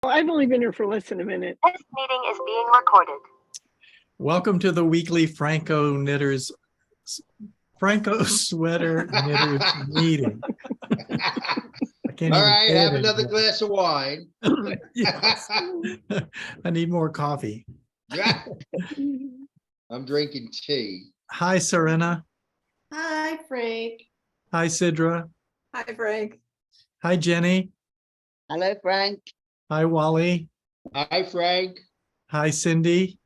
I've only been here for less than a minute. This meeting is being recorded. Welcome to the weekly Phrancko Sweater Knitters meeting. All right, have another glass of wine. Yes. I need more coffee. I'm drinking tea. Hi, Serena. Hi, Frank. Hi, Sidra. Hi, Frank. Hi, Jenny. Hello, Frank. Hi, Wally. Hi, Frank. Hi, Cindy.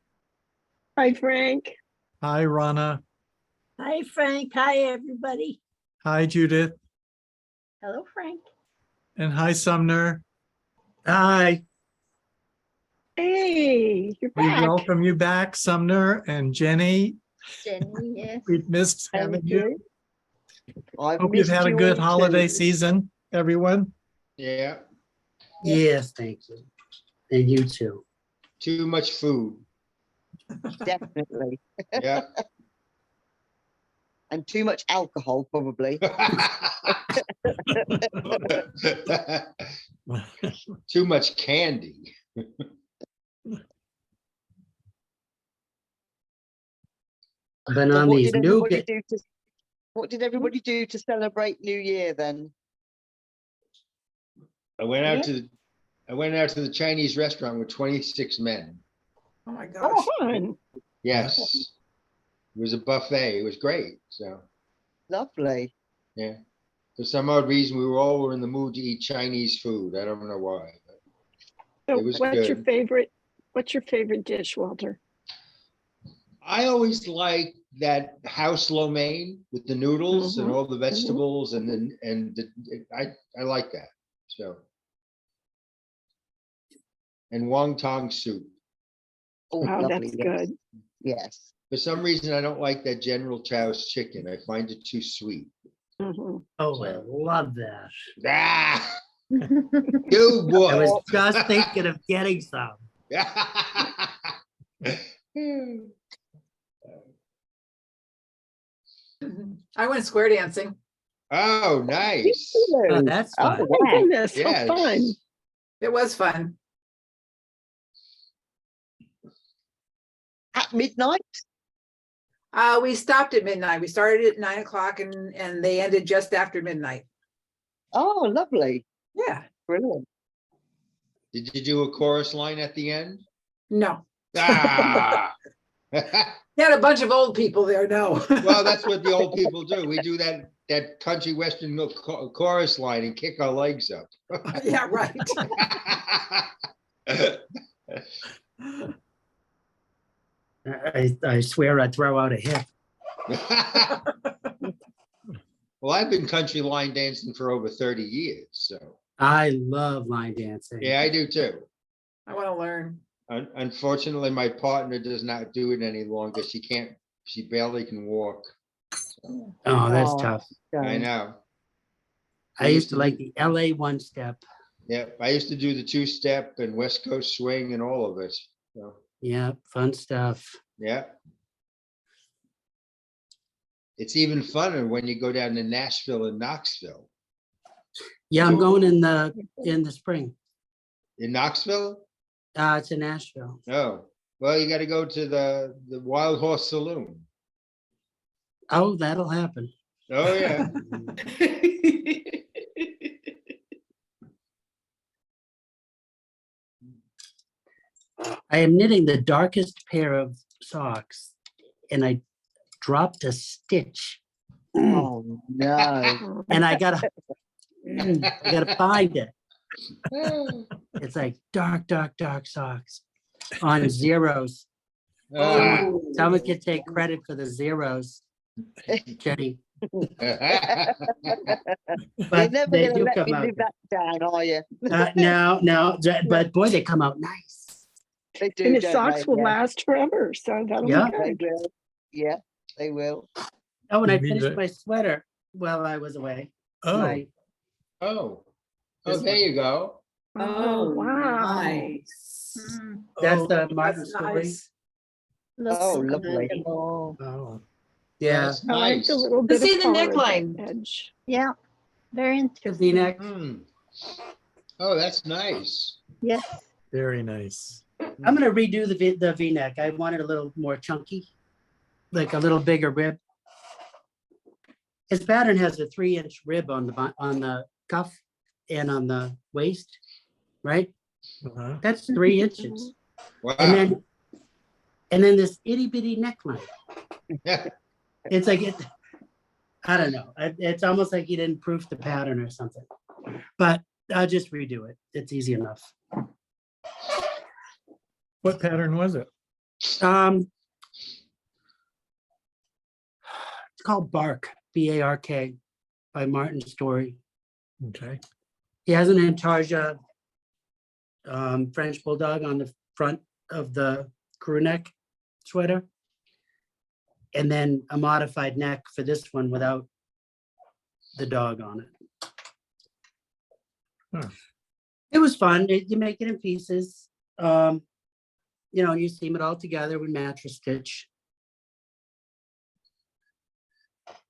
Hi, Frank. Hi, Rana. Hi, Frank. Hi, everybody. Hi, Judith. Hello, Frank. And hi, Sumner. Hi. Hey, you're We back. welcome you back, Sumner and Jenny. Jenny, yes. We've missed having you. I've Hope you've missed had a you good all holiday too. season, everyone. Yeah, Yes, thank you. And you too. too much food. Definitely. Yeah. And too much alcohol, probably. Too much candy. But So on what these did everybody nougat, do to what did everybody do to celebrate New Year then? I went out to the Chinese restaurant with 26 men. Oh, my Oh, gosh. fun. Yes. It was a buffet. It was great. So, Lovely. yeah. For some odd reason, we were all in the mood to eat Chinese food. I don't know why. So It was what's your good. favorite dish, Walter? I always like that house lo mein with the noodles and Mhm, all the vegetables I like that. So, and wonton soup. Oh, Oh, lovely. that's Yes. good. Yes. For some reason, I don't like that General Chow's chicken. I find it too sweet. Mhm. oh, I love that. Ah, you I was would. just thinking of getting some. I went square dancing. Oh, nice. Oh, that's Oh, fun. Oh, my wow. goodness, how Yes. fun. It was fun. At midnight? We stopped at midnight. We started at 9 o'clock and they ended just after midnight. Oh, lovely. Yeah. Brilliant. Did you do a chorus line at the end? No. Ah. You had a bunch of old people there. No. Well, that's what the old people do. We do that country western chorus line and kick our legs up. Yeah, right. I swear I'd throw out a hip. Well, I've been country line dancing for over 30 years, so I love line dancing. yeah, I do too. I want to learn. Unfortunately, my partner does not do it any longer. She barely can walk. Oh, that's Oh, tough. I so- know. I used to like the LA one step. Yeah, I used to do the two-step and West Coast swing and all of it. So, Yeah, fun stuff. yeah. It's even funner when you go down to Nashville and Knoxville. Yeah, I'm going in the spring. In Knoxville? It's in Nashville. Oh, well, you got to go to the Wild Horse Saloon. Oh, that'll happen. Oh, yeah. I am knitting the darkest pair of socks and I dropped a stitch. Oh, no. And I gotta find it. It's like dark socks on zeros. Oh. Someone can take credit for the zeros, Jenny. You're But never they going to do let come me out. live that down, are you? No, but boy, they come out nice. They do, And the don't socks they? will Yeah, last forever, so that'll Yeah. be they good. will. Yeah, they will. Oh, and I You mean finished the- my sweater while I was away. Oh, My- Oh, This there one. you go. Oh, wow. Nice. That's oh, the Martin That's story. nice. Oh, lovely. Oh, yeah. That's I like nice. the little To bit see of the color at the neckline. edge. Yeah, very interesting. V-neck. Hmm. Oh, that's nice. Yes. Very nice. I'm gonna redo the V-neck. I want it a little more chunky, like a little bigger rib. His pattern has a 3-inch rib on the cuff and on the waist, right? Uh-huh. That's 3 inches. Wow. And then this itty bitty neckline. It's like I don't know. It's almost like he didn't proof the pattern or something. But I'll just redo it. It's easy enough. What pattern was it? It's called Bark, B-A-R-K, by Martin Story. Okay. He has an intarsia French bulldog on the front of the crew neck sweater. And then a modified neck for this one without the dog on it. Huh. It was fun. You make it in pieces. You seam it all together with mattress stitch.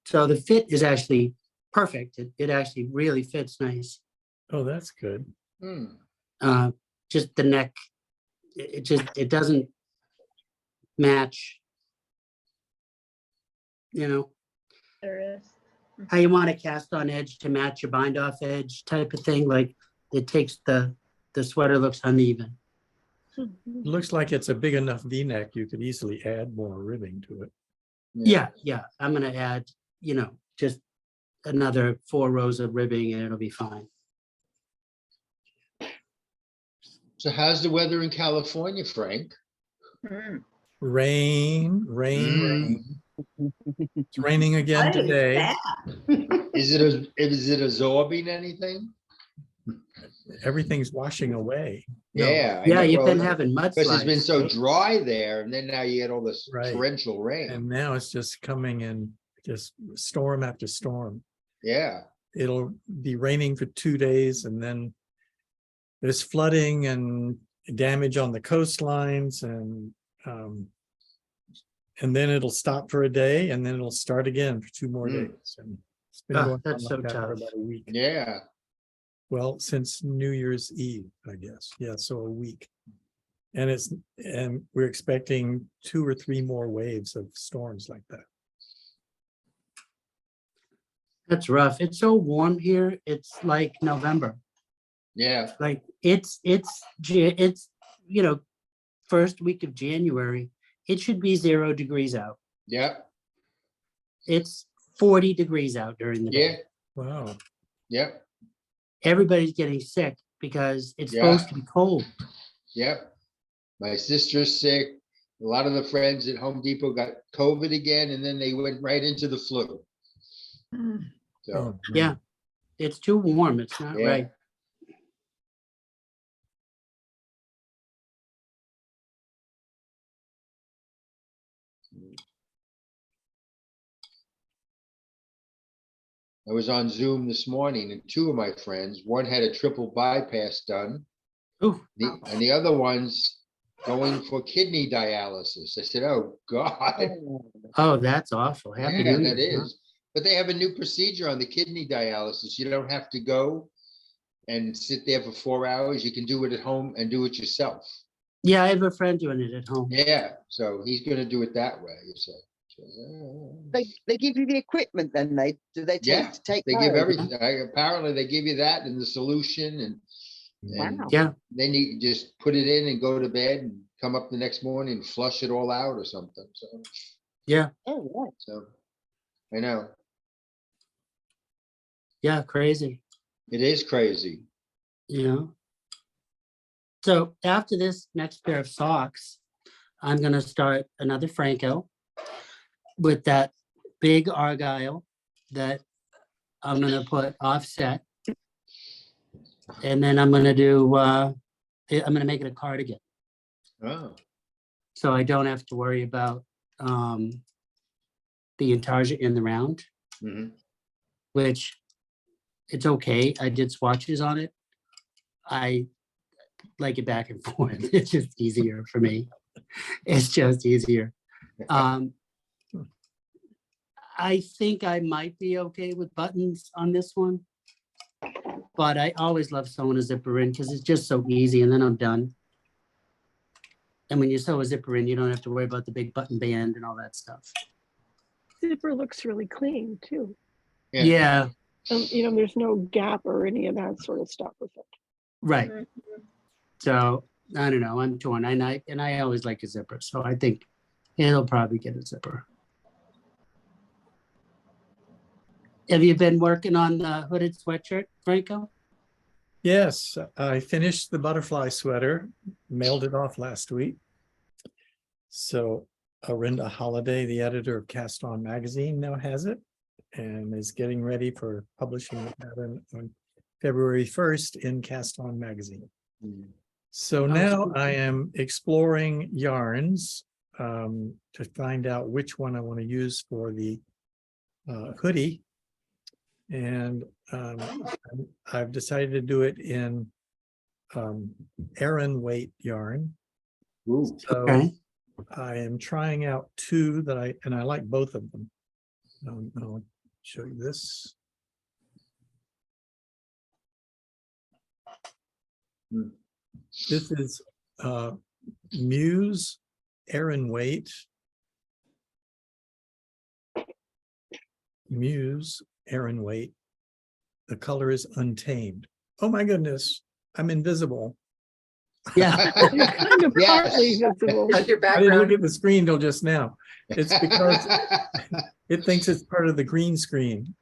So the fit is actually perfect. It actually really fits nice. Oh, that's good. Just the neck, it doesn't match. There is. How you want a cast on edge to match your bind off edge type of thing. Like it takes the sweater looks uneven. Looks like it's a big enough V-neck. You could easily add more ribbing to it. Yeah. I'm gonna add, just another 4 rows of ribbing and it'll be fine. So how's the weather in California, Frank? Rain. It's raining again today. Is it absorbing anything? Everything's washing away. No, Yeah. I Yeah, know. you've been Well, having mudslides. because it's been so right? dry there, and then now you get all this Right. torrential rain. And now it's just coming in, just storm after storm. Yeah. It'll be raining for 2 days and then there's flooding and damage on the coastlines and then it'll stop for a day and then it'll start again for 2 more days. And it's been Ah, going on that's so like that for tough. about a week. Yeah. Well, since New Year's Eve, I guess. Yeah, so a week. And we're expecting 2 or 3 more waves of storms like that. That's rough. It's so warm here. It's like November. Yeah. Like it's first week of January. It should be 0 degrees out. Yeah. It's 40 degrees out during the Yeah. day. Wow. Yeah. Everybody's getting sick because it's Yeah. supposed to be cold. Yeah. My sister's sick. A lot of the friends at Home Depot got COVID again, and then they went right into the flu. So, Oh, Yeah, it's too warm. It's not Yeah. right. I was on Zoom this morning, and 2 of my friends, one had a triple bypass done, Ooh, and the other one's going for kidney dialysis. I said, "Oh God." oh, that's awful. Happy Yeah, New that Year, huh? is. But they have a new procedure on the kidney dialysis. You don't have to go and sit there for 4 hours. You can do it at home and do it yourself. Yeah, I have a friend doing it at home. Yeah, so he's gonna do it that way, you said. They give you the equipment then, do they Yeah, take They give those? everything. Apparently they give you that and the solution and Wow. Yeah, then you just put it in and go to bed and come up the next morning and flush it all out or something. yeah, So I know yeah, crazy. it is crazy. So after this next pair of socks, I'm gonna start another Phrancko with that big Argyle that I'm gonna put offset. And then I'm gonna do, I'm gonna make it a cardigan. Oh, So I don't have to worry about the intarsia in the round, mhm. which it's okay. I did swatches on it. I like it back and forth. It's just easier for me. It's just easier. I think I might be okay with buttons on this one. but I always love sewing a zipper in because it's just so easy and then I'm done. And when you sew a zipper in, you don't have to worry about the big button band and all that stuff. Zipper looks really clean too. Yeah. Yeah, You know, there's no gap or any of that sort of stuff with it. right. So I don't know. I'm torn. I always like a zipper, so I think it'll probably get a zipper. Have you been working on the hooded sweatshirt, Phrancko? Yes, I finished the butterfly sweater, mailed it off last week. So Arinda Holiday, the editor of Cast On Magazine, now has it and is getting ready for publishing the pattern on February 1st in Cast On Magazine. So now sweet. I am exploring yarns to find out which one I want to use for the hoodie. And I've decided to do it in Aran weight yarn. Ooh. So Okay. I am trying out two that I like both of them. I'll show you this. This is Muse Aran weight. Muse Aran weight. The color is Untamed. Oh my goodness, I'm invisible. Yeah. You're kind of Yes. partly visible. How's your I didn't look background? at the screen till just now. It's because it thinks it's part of the green screen.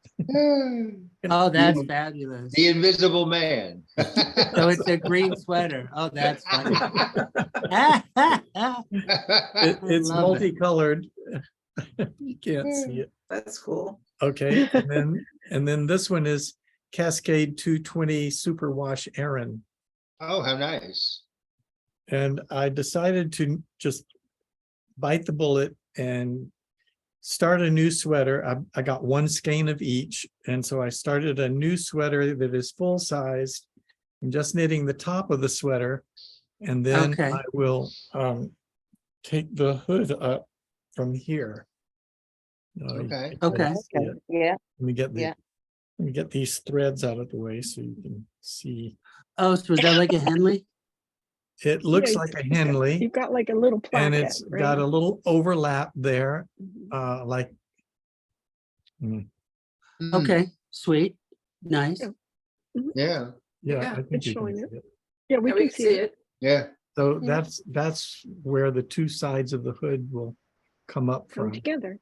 Oh, that's fabulous. The Invisible Man. So it's a green sweater. Oh, that's funny. It's love it. multicolored. You can't see it. That's cool. Okay, and then this one is Cascade 220 Superwash Aran. Oh, how nice. And I decided to just bite the bullet and start a new sweater. I got one skein of each. And so I started a new sweater that is full sized. I'm just knitting the top of the sweater. And then Okay. I will take the hood up from here. Okay. Okay. Yeah, Let me get Yeah. let me get these threads out of the way so you can see. Oh, so is that like a Henley? It looks Yeah, like a you've got- Henley. You've got like a little And placket. it's got a little overlap there, like. Mm, Okay, sweet, nice. Yeah, Yeah, I think it's you can showing see it. it. Yeah, we Yeah, can see it. yeah. So Yeah. that's where the two sides of the hood will come up Come from. together.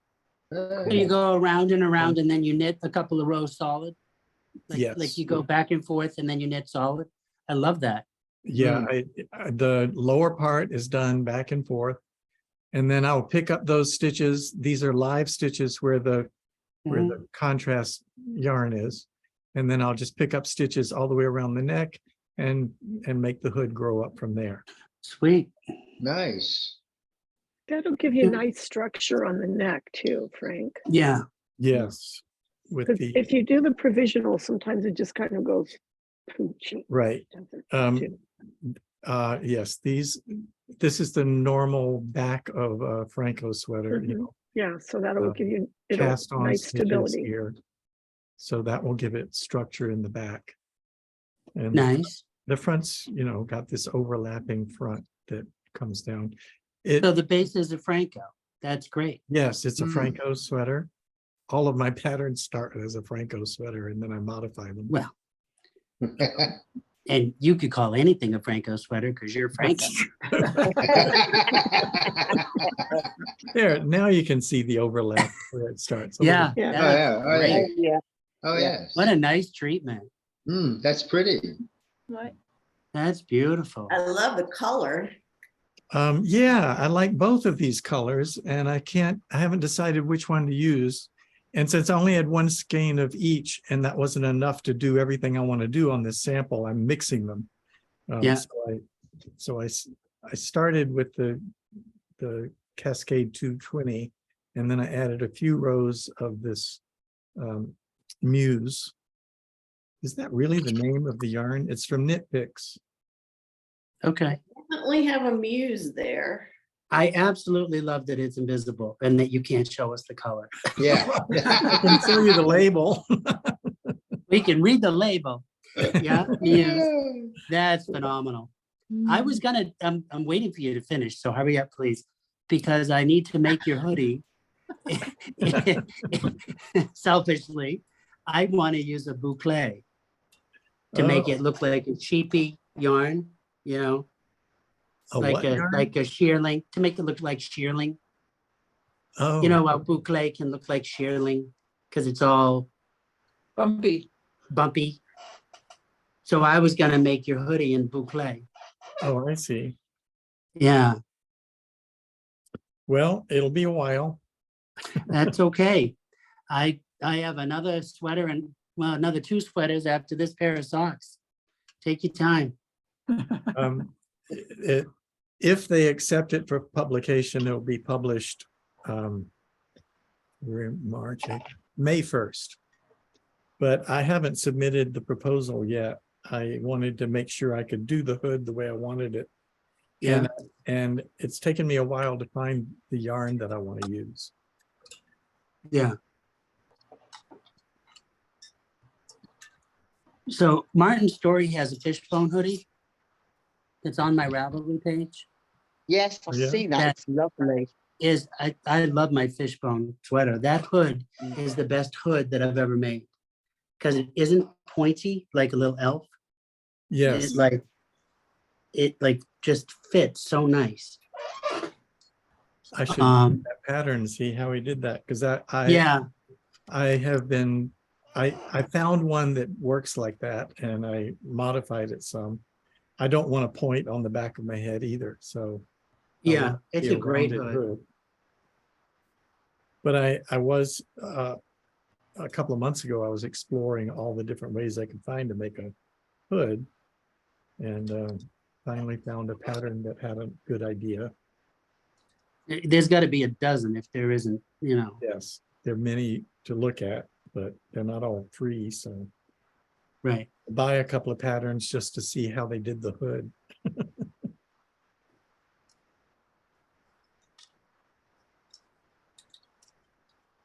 So you go around and around and then you knit a couple of rows solid? Like Yes. you go back and forth and then you knit solid? I love that. Yeah, the lower part is done back and forth. And then I'll pick up those stitches. These are live stitches where the contrast yarn is. And then I'll just pick up stitches all the way around the neck and make the hood grow up from there. Sweet. Nice. That'll give you Yeah. nice structure on the neck too, Frank. Yeah, Yes, with 'Cause the, if you do the provisional, sometimes it just kind of goes poochy. right. doesn't it? Yes, this is the normal back of a Phrancko sweater, you Mhm. know, Yeah, so that'll uh, give you cast on nice stitches stability. here. So that will give it structure in the back. And nice. the front's, got this overlapping front that comes down. It, So the base is a Phrancko. That's great. yes, it's a Mm. Phrancko sweater. All of my patterns start as a Phrancko sweater and then I modify them. Well, and you could call anything a Phrancko sweater because you're Phrancko. There, now you can see the overlap where it starts. Yeah. Yeah. that Oh, is yeah, oh, great. yeah. yeah. Oh, Yeah. yes. What a nice treatment. That's pretty. That's beautiful. I love the color. Yeah, I like both of these colors and I haven't decided which one to use. And since I only had one skein of each and that wasn't enough to do everything I want to do on this sample, I'm mixing them. Yeah. So I started with the Cascade 220 and then I added a few rows of this Muse. Is that really the name of the yarn? It's from Knit Picks. Okay. Definitely have a muse there. I absolutely love that it's invisible and that you can't show us the color. I Yeah. can show you the label. We can read the label. Yeah, that's phenomenal. I was gonna, I'm waiting for you to finish, so hurry up, please, because I need to make your hoodie. Selfishly, I want to use a boucle to make it look like a cheapy yarn, you know, A like what yarn? like a shearling, to make it look like shearling. Oh, You know, a boucle can look like shearling because it's all Bumpy. bumpy. So I was gonna make your hoodie in boucle. oh, I see. Yeah, Well, it'll be a while. that's okay. I have another sweater and, well, another 2 sweaters after this pair of socks. Take your time. If they accept it for publication, it'll be published we're in March, May 1st. But I haven't submitted the proposal yet. I wanted to make sure I could do the hood the way I wanted it. Yeah. And it's taken me a while to find the yarn that I want to use. Yeah. So Martin Story has a fishbone hoodie. It's on my Ravelry page. Yes, I've Yeah. seen that. It's lovely. I love my fishbone sweater. That hood is the best hood that I've ever made because it isn't pointy like a little elf. Yes, It like just fits so nice. I should look at that pattern and see how he did that, because Yeah, I found one that works like that and I modified it some. I don't want a point on the back of my head either, so. I yeah, want it to it's be a great rounded hood. But I was a couple of months ago, I was exploring all the different ways I could find to make a hood. And finally found a pattern that had a good idea. There's got to be a dozen if there isn't, you know. Yes, there are many to look at, but they're not all free, so Right. buy a couple of patterns just to see how they did the hood.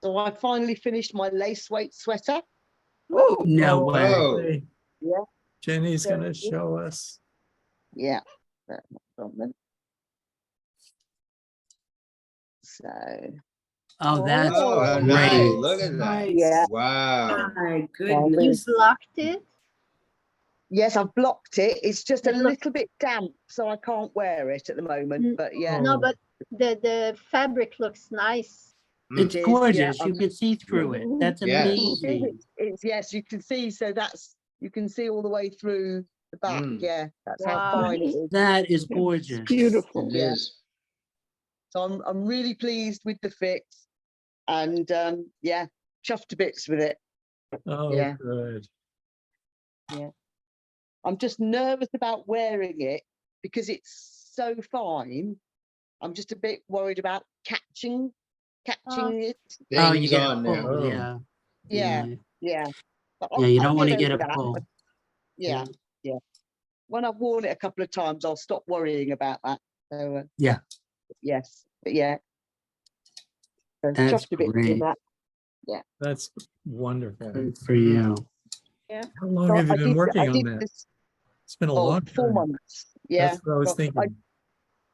So I finally finished my lace weight sweater. Oh, No way. Oh. Yeah. Jenny's So gonna good. show us. Yeah. That's no problem. So Oh, that's Oh, how great. nice. Look at that. Nice. yeah. Wow. My Well, goodness. You locked it? Yes, I've blocked it. It's just a It look- little bit damp, so I can't wear it at the moment. Mm. But yeah, No, Oh. but the fabric looks nice. It's It is, gorgeous. yeah, You can see through it. That's Yes. amazing. it's yes, you can see. So you can see all the way through the back. Mm. Yeah, that's Wow. how fine it is. That is It's gorgeous. beautiful. It Yeah. is. So I'm really pleased with the fit, and yeah, chuffed to bits with it. Oh, Yeah. good. I'm just nervous about wearing it because it's so fine. I'm just a bit worried about catching it. Oh, you Things get a on there. pull, Oh. yeah. Yeah, yeah. But Yeah, you I'll don't want to get get over a that. pull. Yeah, yeah. When I've worn it a couple of times, I'll stop worrying about that. So Yeah. yes, but yeah. So That's chuffed a bit with great. that. That's wonderful. Good for you. How long So have you I been did- working I on did that? this- It's been a Oh, long 4 time. months. Yeah. That's what I was Well, thinking.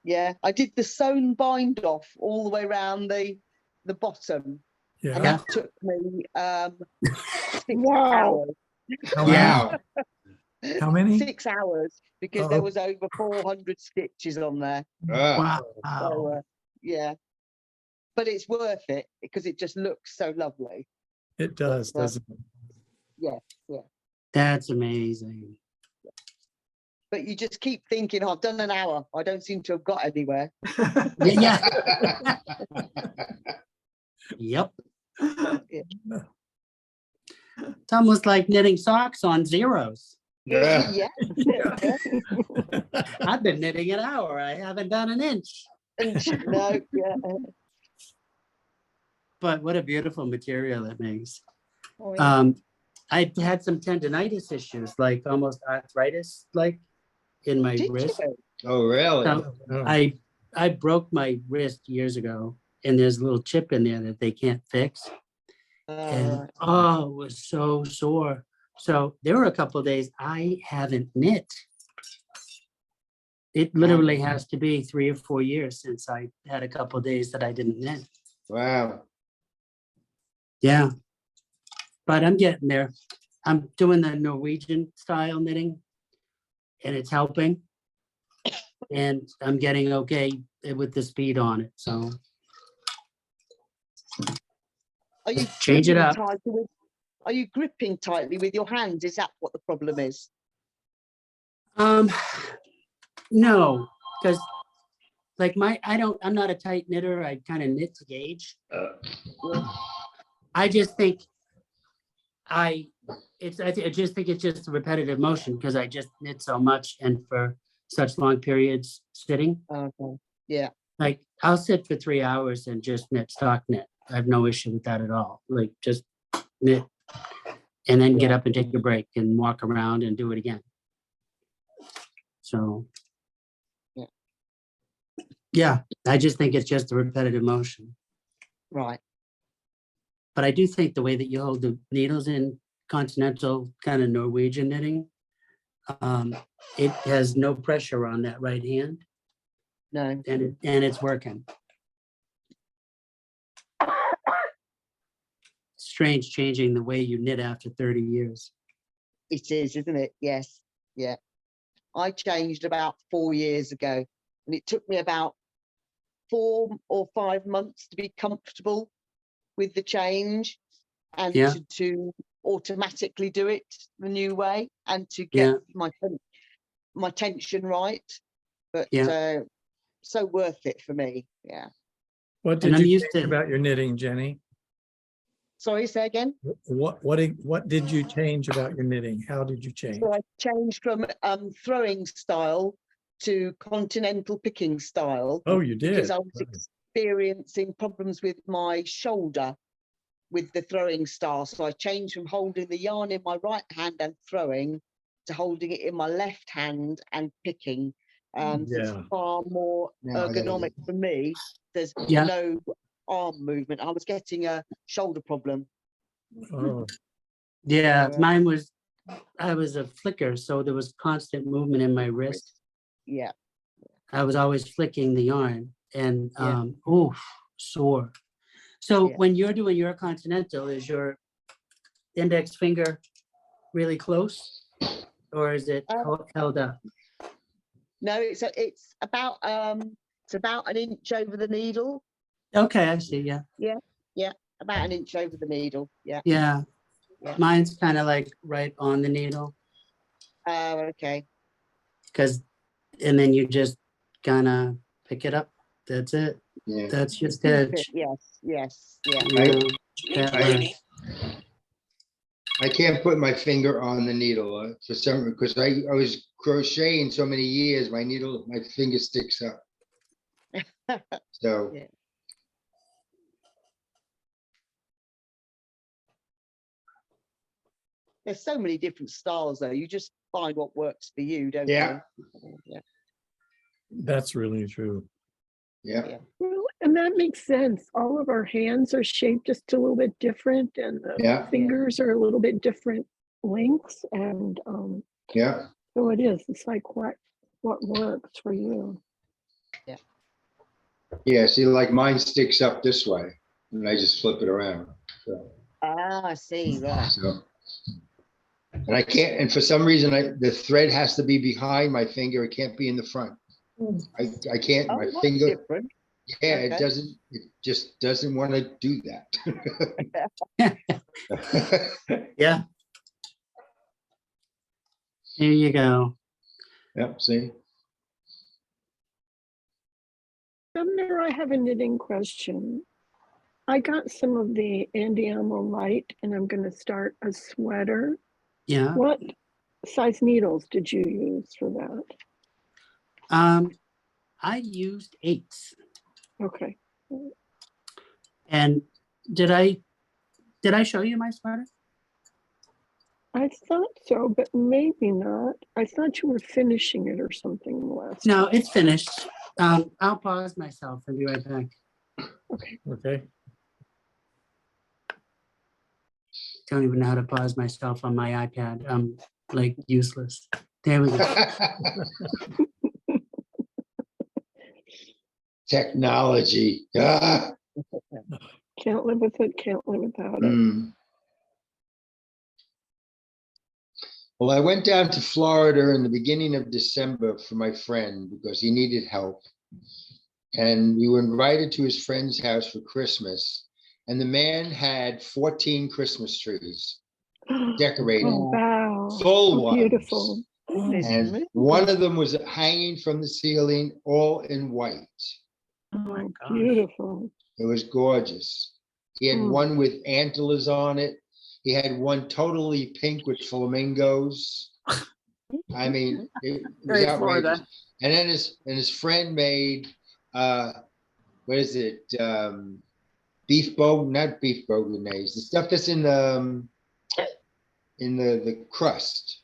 Yeah, I did the sewn bind off all the way around the bottom, and Yeah. that took me 6 Wow. hours. How many? Wow. How many? 6 hours because there Oh. was over 400 stitches on there. Ah, So Wow. yeah, but it's worth it because it just looks so lovely. It does, But, doesn't it? That's amazing. But you just keep thinking, oh, I've done an hour. I don't seem to have got anywhere. Yeah. Yep. Yeah. It's almost like knitting socks on zeros. Yeah. Yeah. I've been knitting an hour. I haven't done an inch. No, yeah. But what a beautiful material it makes. Oh, yeah. I had some tendonitis issues, like almost arthritis, like in my Did wrist. you? Oh, really? So Oh, I broke my wrist years ago, and there's a little chip in there that they can't fix. And Right. oh, it was so sore. So there were a couple of days I haven't knit. It literally has to be 3 or 4 years since I had a couple of days that I didn't knit. Wow. Yeah. But I'm getting there. I'm doing the Norwegian style knitting and it's helping. And I'm getting okay with the speed on it. So Are you Change it gripping up. tightly with- Are you gripping tightly with your hands? Is that what the problem is? no, because like I'm not a tight knitter. I kind of knit to gauge. I just think I just think it's just a repetitive motion because I just knit so much and for such long periods sitting. Okay. Yeah. Like I'll sit for 3 hours and just knit, stock knit. I have no issue with that at all. Like just knit and then get up and take a break and walk around and do it again. So. Yeah. Yeah, I just think it's just a repetitive motion. Right. But I do think the way that you hold the needles in continental kind of Norwegian knitting, it has no pressure on that right hand No. and it's working. Strange changing the way you knit after 30 years. It is, isn't it? Yes. Yeah. I changed about 4 years ago, and it took me about 4 or 5 months to be comfortable with the change and Yeah. to automatically do it the new way and to get my tension right. But so worth it for me. Yeah. What And did I'm you used change to- about your knitting, Jenny? Sorry, say again. What did you change about your knitting? How did you change? So I changed from throwing style to continental picking style. Oh, you did. Because I was experiencing problems with my shoulder with the throwing style. So I changed from holding the yarn in my right hand and throwing to holding it in my left hand and picking. So it's Yeah. far more No, I gotta ergonomic for me. There's Yeah. no arm movement. I was getting a shoulder problem. Oh, Yeah, So, I was a flicker, so there was constant movement in my wrist. yeah. I was always flicking the yarn and Yeah. sore. So Yeah. when you're doing your continental, is your index finger really close? Or is it held up? No, it's about an inch over the needle. Okay, I see, yeah. About an inch over the needle. Yeah. Yeah. Yeah. Mine's kind of like right on the needle Oh, okay. and then you just kind of pick it up. That's it. Yeah. That's your stitch. Yes. Yeah. That works. I can't put my finger on the needle for some, because I was crocheting so many years, my finger sticks up. So. Yeah. There's so many different styles though. You just find what works for you, don't Yeah. you? Yeah. that's really true. Yeah. Well, and that makes sense. All of our hands are shaped just a little bit different, and the Yeah. fingers are a little bit different lengths. And Yeah. so it is. It's like what works for you. Yeah. See, like mine sticks up this way and I just flip it around. So, I see. Right. and I can't, and for some reason, the thread has to be behind my finger. It can't be in the front. I can't, Oh, my that's finger, different. yeah, Okay. it just doesn't want to do that. Yeah. There you go. Yep, see? Sumner, I have a knitting question. I got some of the Andiamo light, and I'm going to start a sweater. Yeah. What size needles did you use for that? I used 8s. Okay. And did I show you my sweater? I thought so, but maybe not. I thought you were finishing it or something last. No, it's finished. I'll pause myself and be right back. Okay. Okay. don't even know how to pause myself on my iPad. I'm like useless. There we go. Technology. Ah. Can't live with it, can't live without it. Mm. Well, I went down to Florida in the beginning of December for my friend because he needed help. And we were invited to his friend's house for Christmas. And the man had 14 Christmas trees decorated, Oh, wow. full Oh, ones. beautiful. And one of them was hanging from the ceiling, all in white. Oh, beautiful. It was gorgeous. He had Mm. one with antlers on it. He had one totally pink with flamingos. I mean, it was Very outrageous. Florida. And then his friend made what is it? Not beef bolognese. The stuff that's in the crust.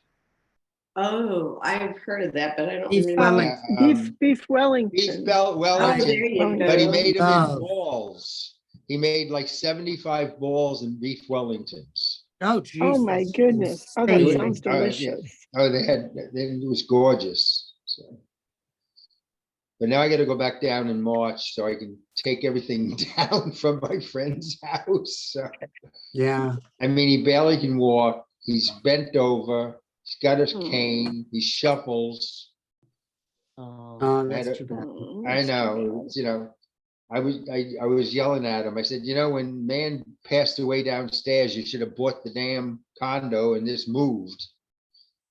Oh, I've heard of that, but I don't Beef remember. Wellington. Beef Wellington. Beef Oh, Wellington. there you But he go. made them Oh. in balls. He made like 75 balls in beef Wellingtons. Oh, Jesus. Oh, my goodness. Oh, that Insanely. sounds delicious. Oh, it was gorgeous. So. But now I got to go back down in March so I can take everything down from my friend's house. So, Yeah. I mean, he barely can walk. He's bent over. He's got his Hmm. cane. He shuffles. Oh, that's too bad. Oh, I that's too know. bad. You know, I was yelling at him. I said, you know, when man passed away downstairs, you should have bought the damn condo and just moved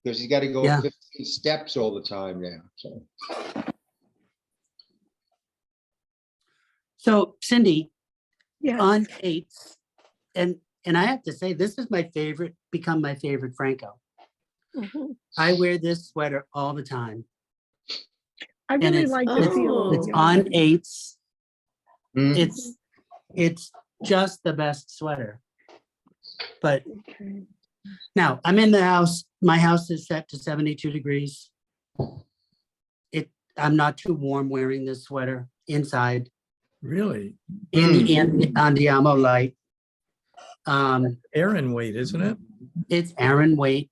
because he's got to go Yeah. 15 steps all the time now. So. So Cindy, Yes. on Kate's, and I have to say, this is my favorite, become my favorite Phrancko. Mhm. I wear this sweater all the time. I And really it's- like the feel of It's the on yarn. 8s. Mm. It's just the best sweater. But Okay. now I'm in the house. My house is set to 72 degrees. I'm not too warm wearing this sweater inside Really? in the Andiamo light. Aaron weight, isn't it? It's Aaron weight.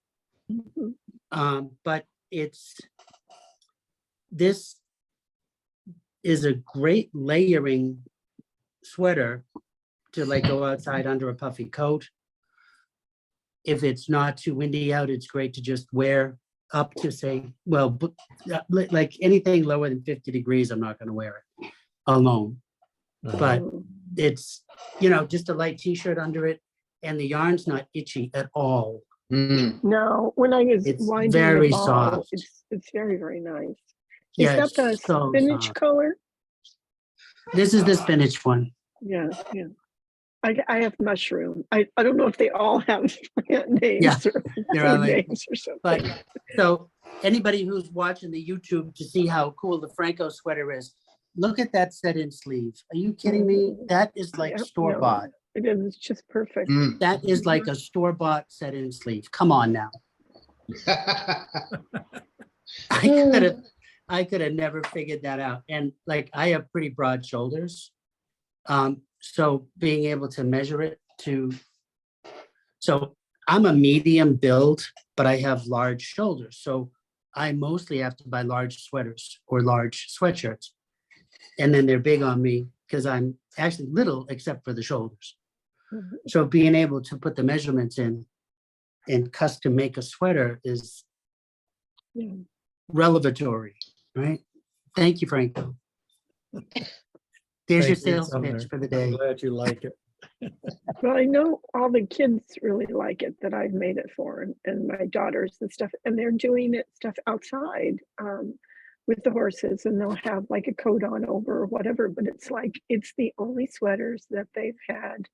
Mhm. But this is a great layering sweater to like go outside under a puffy coat. If it's not too windy out, it's great to just wear up to say, well, like anything lower than 50 degrees, I'm not going to wear it alone. But it's, just a light t-shirt under it, and the yarn's not itchy at all. Mm. No, when I was It's winding very the ball, soft. it's very, very nice. Is Yeah, that it's the so spinach soft. color? This is the spinach one. Yeah, yeah. I have mushroom. I don't know if they all have plant names Yeah, or they're all food like- names or something. But so anybody who's watching the YouTube to see how cool the Phrancko sweater is, look at that set-in sleeve. Are you kidding me? That is like Yep, store-bought. no, it is just perfect. Mm. That is like a store-bought set-in sleeve. Come on now. I could have never figured that out. And like, I have pretty broad shoulders. So being able to measure it so I'm a medium build, but I have large shoulders. So I mostly have to buy large sweaters or large sweatshirts. And then they're big on me because I'm actually little except for the shoulders. Mhm. So being able to put the measurements in and custom make a sweater is Yeah. revelatory, right? Thank you, Phrancko. There's your Thank you, sales Sumner. pitch for the I'm day. glad you like it. Well, I know all the kids really like it that I've made it for, and my daughters and stuff, and they're doing it stuff outside with the horses, and they'll have like a coat on over or whatever, but it's like, it's the only sweaters that they've had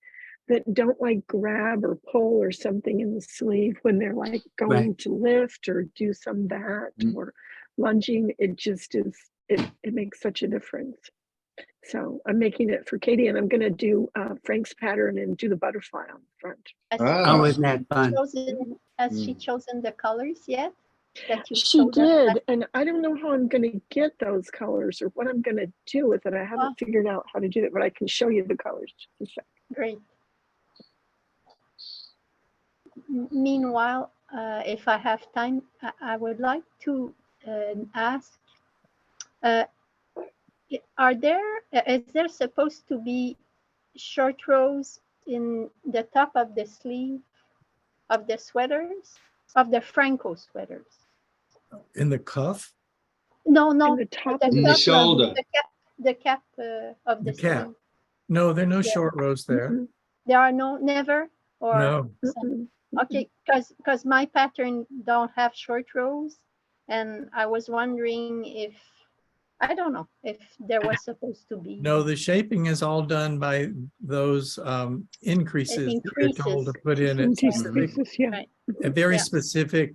that don't like grab or pull or something in the sleeve when they're like going to lift or do some that or lunging. It just is, it makes such a difference. So I'm making it for Katie, and I'm going to do Frank's pattern and do the butterfly on the front. Oh, isn't that fun? Has she chosen the colors yet? That you She showed us did, last- and I don't know how I'm going to get those colors or what I'm going to do with it. I haven't figured out how to do it, but I can show you the colors. Just a sec. Great. Meanwhile, if I have time, I would like to ask, uh, is there supposed to be short rows in the top of the sleeve of the sweaters, of the Phrancko sweaters? In the cuff, No, no, In the top the of In the top of shoulder. the cap of the the cap. sleeve. No, there are no Yeah. short rows there. Mm-mm, There are never, or No, mm-mm. okay, because my pattern don't have short rows, and I was wondering if, I don't know, if there was supposed to be. no, the shaping is all done by those increases that you're told to increases. put in at Frontispiece specific, pieces, yeah. Right. a very Yeah. specific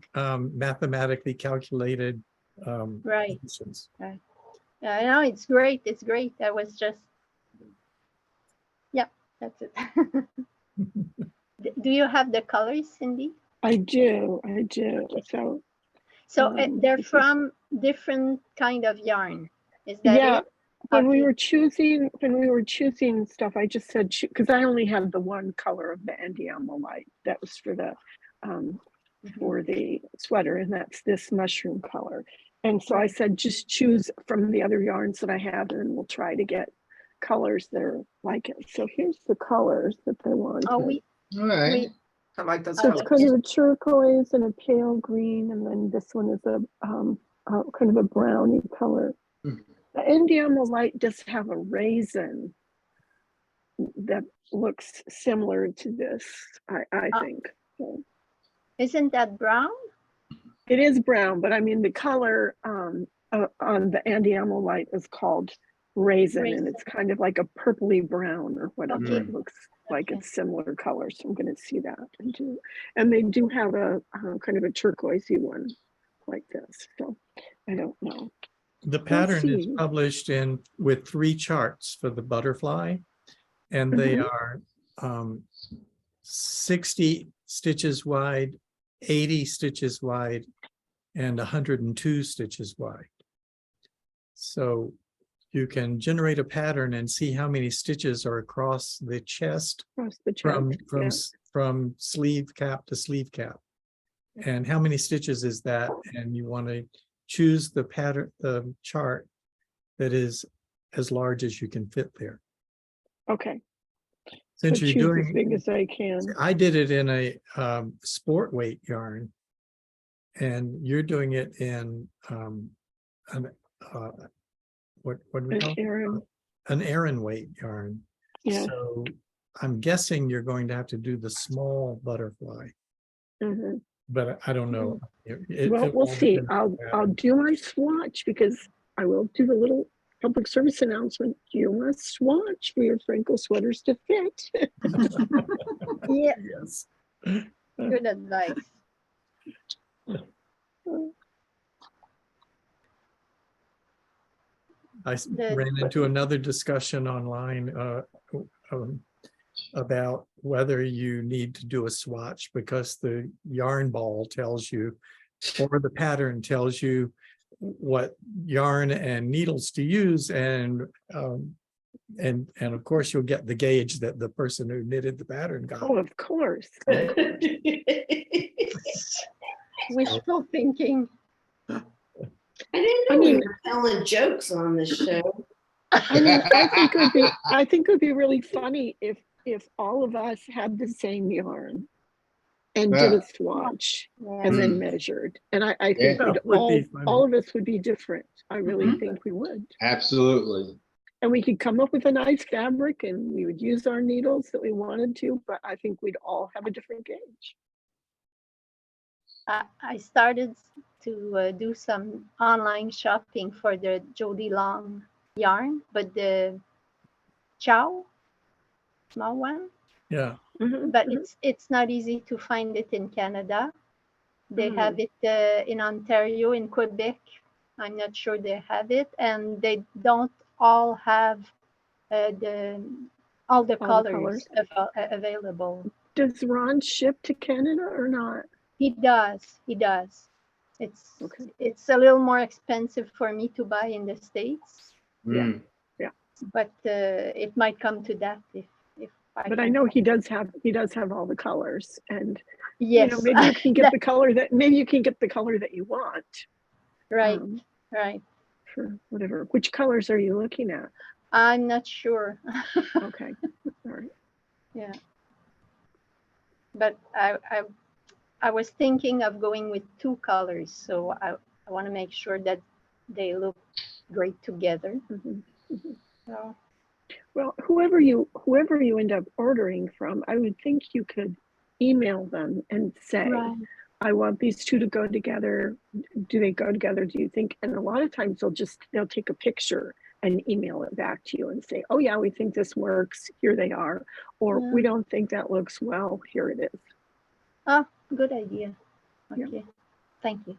mathematically calculated Right. positions. I know it's great. It's great. I was just, yeah, that's it. Do you have the colors, Cindy? I do. So, So they're this is- from different kind of yarn. Is that yeah, it? when we Okay. were choosing stuff, I just said, because I only had the one color of the Andiamo light. That was for the sweater, and that's this mushroom color. And so I said, just choose from the other yarns that I have, and we'll try to get colors that are like it. So here's the colors that they wanted. Oh, All right. I like those So it's colors. kind of a turquoise and a pale green, and then this one is a kind of a browny color. Mhm. The Andiamo light does have a raisin that looks similar to this, I think. So isn't that brown? it is brown, but I mean the color on the Andiamo light is called raisin, and it's kind of like a purpley brown or whatever. Okay. It looks like Okay. it's similar colors. So I'm going to see that and they do have a kind of a turquoisey one like this. So I don't know. The pattern is see. published with 3 charts for the butterfly, and they are 60 stitches wide, 80 stitches wide, and 102 stitches wide. So you can generate a pattern and see how many stitches are across the chest Across the chest. from sleeve cap to sleeve cap. And how many stitches is that? And you want to choose the pattern, the chart that is as large as you can fit there. Okay. Since So you're choose as doing, big as I can. I did it in a sport weight yarn, and you're doing it in what do we An call it? Aran. An Aran weight yarn. Yeah. So I'm guessing you're going to have to do the small butterfly, Mhm. but I don't know. Well, we'll see. I'll do my swatch, because I will do the little public service announcement. You must swatch for your Phrancko sweaters to fit. Yeah, Yes. good advice. I ran into another discussion online about whether you need to do a swatch, because the yarn ball tells you, or the pattern tells you, what yarn and needles to use, and of course you'll get the gauge that the person who knitted the pattern got. Oh, of course. Wishful thinking. I didn't know we were telling jokes on this show. I mean, I think it would be really funny if all of us had the same yarn and did Yeah. a swatch Yeah. and then measured. And I think Yeah. we'd That would be funny. all of us would be different. I really Mhm. think we would. Absolutely. And we could come up with a nice fabric, and we would use our needles that we wanted to, but I think we'd all have a different gauge. I started to do some online shopping for the Jody Long yarn, but the Chow, small one, Yeah. Mhm, but mhm. it's not easy to find it in Canada. They Mm. have it in Ontario, in Quebec. I'm not sure they have it, and they don't all have all the colors available. Does Ron ship to Canada or not? He does. He does. Okay. It's a little more expensive for me to buy in the States, Yeah. Mm. but it might come to that if But I know he does have all the colors, and Yes. maybe you can get the color that you want. Right, um, right. for whatever. Which colors are you looking at? I'm not sure. Okay, all right. Yeah. But I was thinking of going with 2 colors, so I want to make sure that they look great together. Mhm, mhm. So, Well, whoever you end up ordering from, I would think you could email them and say, right. I want these 2 to go together. Do they go together? Do you think? And a lot of times they'll take a picture and email it back to you and say, oh yeah, we think this works. Here they are. Or Yeah. we don't think that looks well. Here it is. Oh, good idea. Yeah. Okay. Thank you.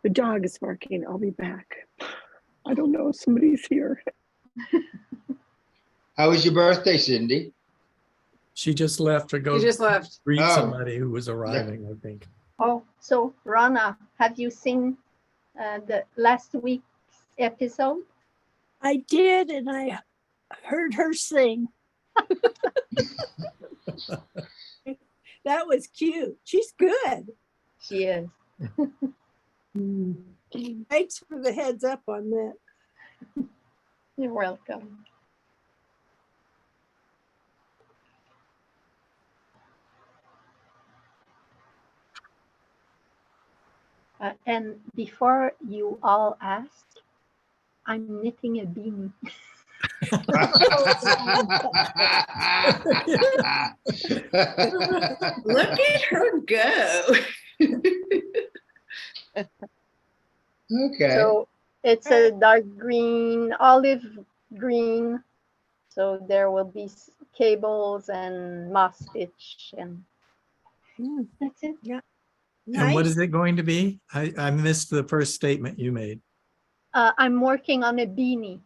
The dog is barking. I'll be back. I don't know if somebody's here. How was your birthday, Cindy? She just left to go You just left. greet Oh. somebody who was arriving, I think. Oh, so Rana, have you seen the last week's episode? I did, and I heard her sing. That was cute. She's good. She is. Thanks for the heads up on that. You're welcome. And before you all ask, I'm knitting a beanie. Look at her go. Okay. So it's a dark green, olive green. So there will be cables and moss stitch, and that's it. And what Nice. is it going to be? I missed the first statement you made. I'm working on a beanie.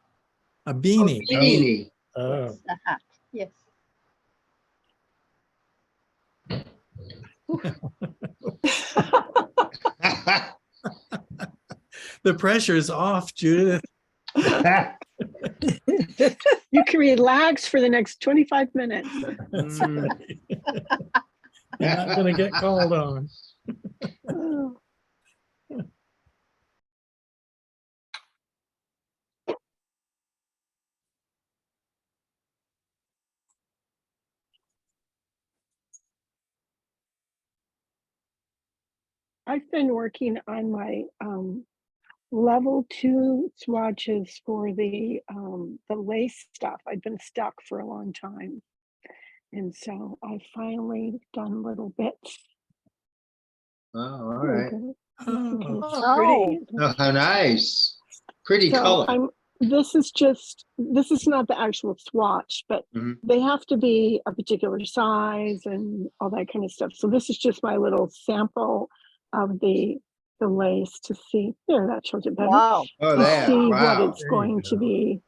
A beanie. Beanie. Oh, Yes, a hat. Yes. the pressure's off, Judith. You can relax for the next 25 minutes. That's right. You're not going to get called on. Oh. I've been working on my level 2 swatches for the lace stuff. I've been stuck for a long time. And so I finally done little bits. Oh, all right. Oh, Oh, pretty. Oh, how nice. Pretty So color. this is not the actual swatch, but Mhm. they have to be a particular size and all that kind of stuff. So this is just my little sample of the lace to see. There, that shows it better. Wow. Oh, To there. see what Wow. it's There you going to go. be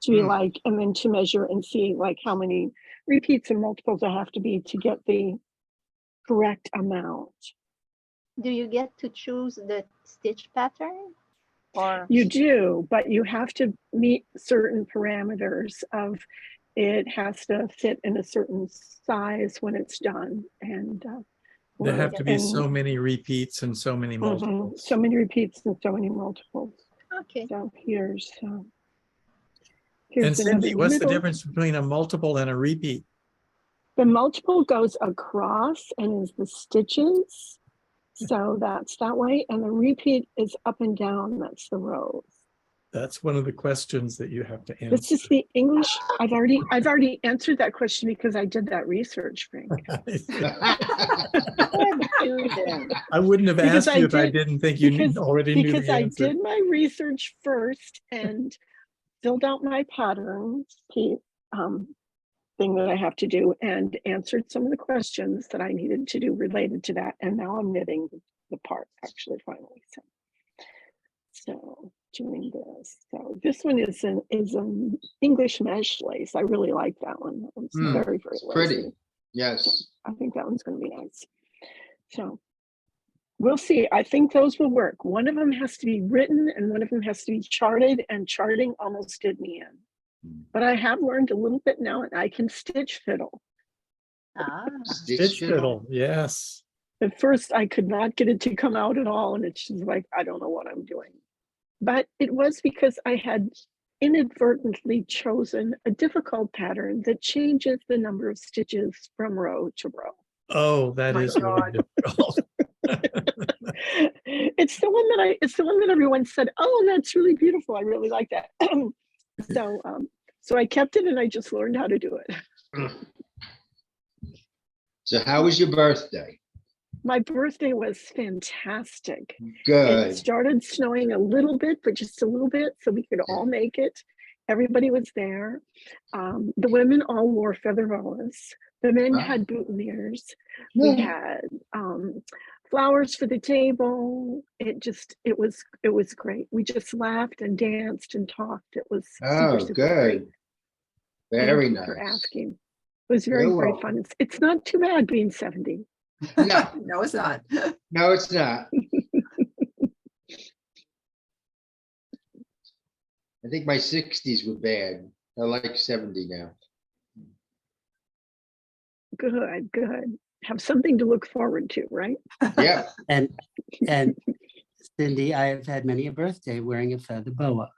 Mm. like, and then to measure and see like how many repeats and multiples I have to be to get the correct amount. Do you get to choose the stitch pattern? Or You do, but you have to meet certain parameters of it has to fit in a certain size when it's done. And There have to be and- so many repeats and so many Mhm, multiples. so many repeats and so many multiples. okay. So here's And here's Cindy, another what's the middle. difference between a multiple and a repeat? The multiple goes across and is the stitches. So that's that way. And the repeat is up and down. That's the rows. That's one of the questions that you have to This answer. is the English. I've already answered that question because I did that research, Frank. Good student. I wouldn't have Because asked you if I did- didn't think you because- already knew Because the I answer. did my research first and filled out my patterns thing that I have to do and answered some of the questions that I needed to do related to that. And now I'm knitting the part actually finally. So doing this. So this one is an English mesh lace. I really like that one. It's Mm, very, very Pretty. lacy. Yes. I think that one's going to be nice. So we'll see. I think those will work. One of them has to be written and one of them has to be charted, and charting almost did me in. but I have learned a little bit now, and I can stitch fiddle. Ah, Stitch fiddle, yes. At first, I could not get it to come out at all, and it's just like, I don't know what I'm doing. But it was because I had inadvertently chosen a difficult pattern that changes the number of stitches from row to row. Oh, that My is really God. difficult. It's the one that everyone said, oh, that's really beautiful. I really like that. So I kept it, and I just learned how to do it. So how was your birthday? My birthday was fantastic. Good. It started snowing a little bit, but just a little bit, so we could all make it. Everybody was there. The women all wore feather boas. The men Wow. had boutonnieres. We had flowers for the table. It was great. We just laughed and danced and talked. It was Oh, super great. good. Very Thank you nice. for asking. It was very, You're very welcome. fun. It's not too bad being 70. No, No, it's not. no, it's not. I think my 60s were bad. I like 70 now. Good, good. Have something to look forward to, right? Yeah. And Cindy, I have had many a birthday wearing a feather boa.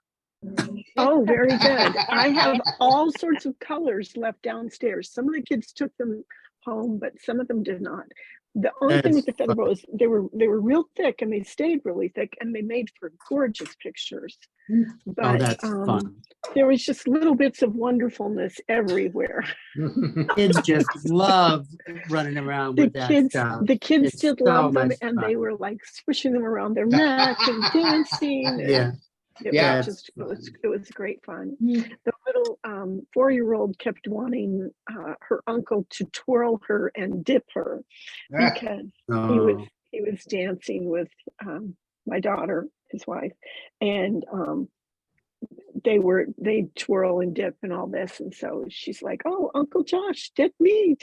Oh, very good. I have all sorts of colors left downstairs. Some of the kids took them home, but some of them did not. The only thing with the feather boas, they were real thick, and they stayed really thick, and they made for gorgeous pictures. Oh, But that's fun. there was just little bits of wonderfulness everywhere. Kids just love running around with that stuff. The kids It's did so love them, much and fun. they were like swishing them around their neck and dancing. And Yeah. it Yeah. was just it was great fun. The little 4-year-old kept wanting her uncle to twirl her and dip her because Oh, he was dancing with my daughter, his wife, and they twirl and dip and all this, and so she's like, oh, Uncle Josh, dip me.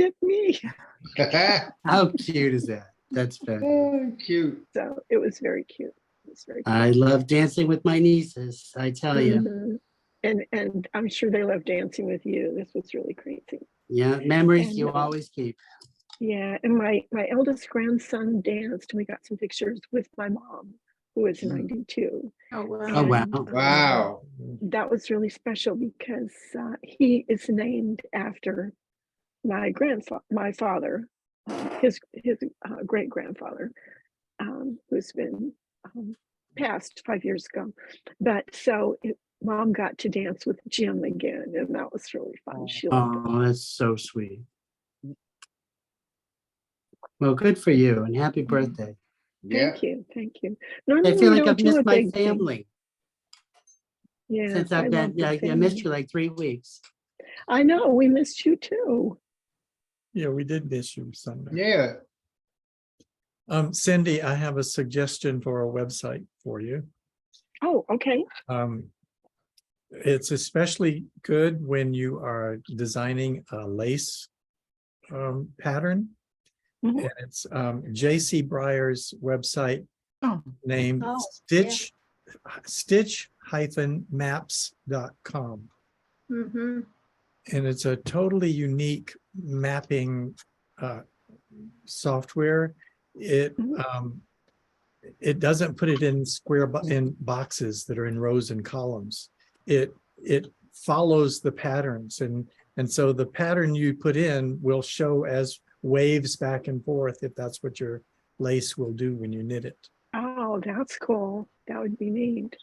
how cute is that? That's fantastic. Oh, cute. So it was very cute. It was very cute. I love dancing with my nieces, I tell you. Mhm. And I'm sure they love dancing with you. This was really crazy. Yeah, memories And, you always keep. Yeah, and my eldest grandson danced. We got some pictures with my mom, who is 92. Oh, wow. Oh, wow. And, Wow. that was really special because he is named after my father, his great grandfather, who's been passed 5 years ago. But so Mom got to dance with Jim again, and that was really fun. She loved it. Oh, that's so sweet. Well, good for you and happy birthday. Yeah. Thank you, thank you. I Normally feel we like don't I've do a missed my big thing. family Yes, since I I've love been, the I missed family. you like 3 weeks. I know, we missed you too. Yeah, we did miss you Sunday. Yeah. Cindy, I have a suggestion for a website for you. Oh, okay. It's especially good when you are designing a lace pattern. Mhm. And it's J.C. Breyer's website Oh. named Oh, stitch-maps.com. mm-hmm. And it's a totally unique mapping software. It doesn't put it in in boxes that are in rows and columns. It follows the patterns, and so the pattern you put in will show as waves back and forth if that's what your lace will do when you knit it. Oh, that's cool. That would be neat.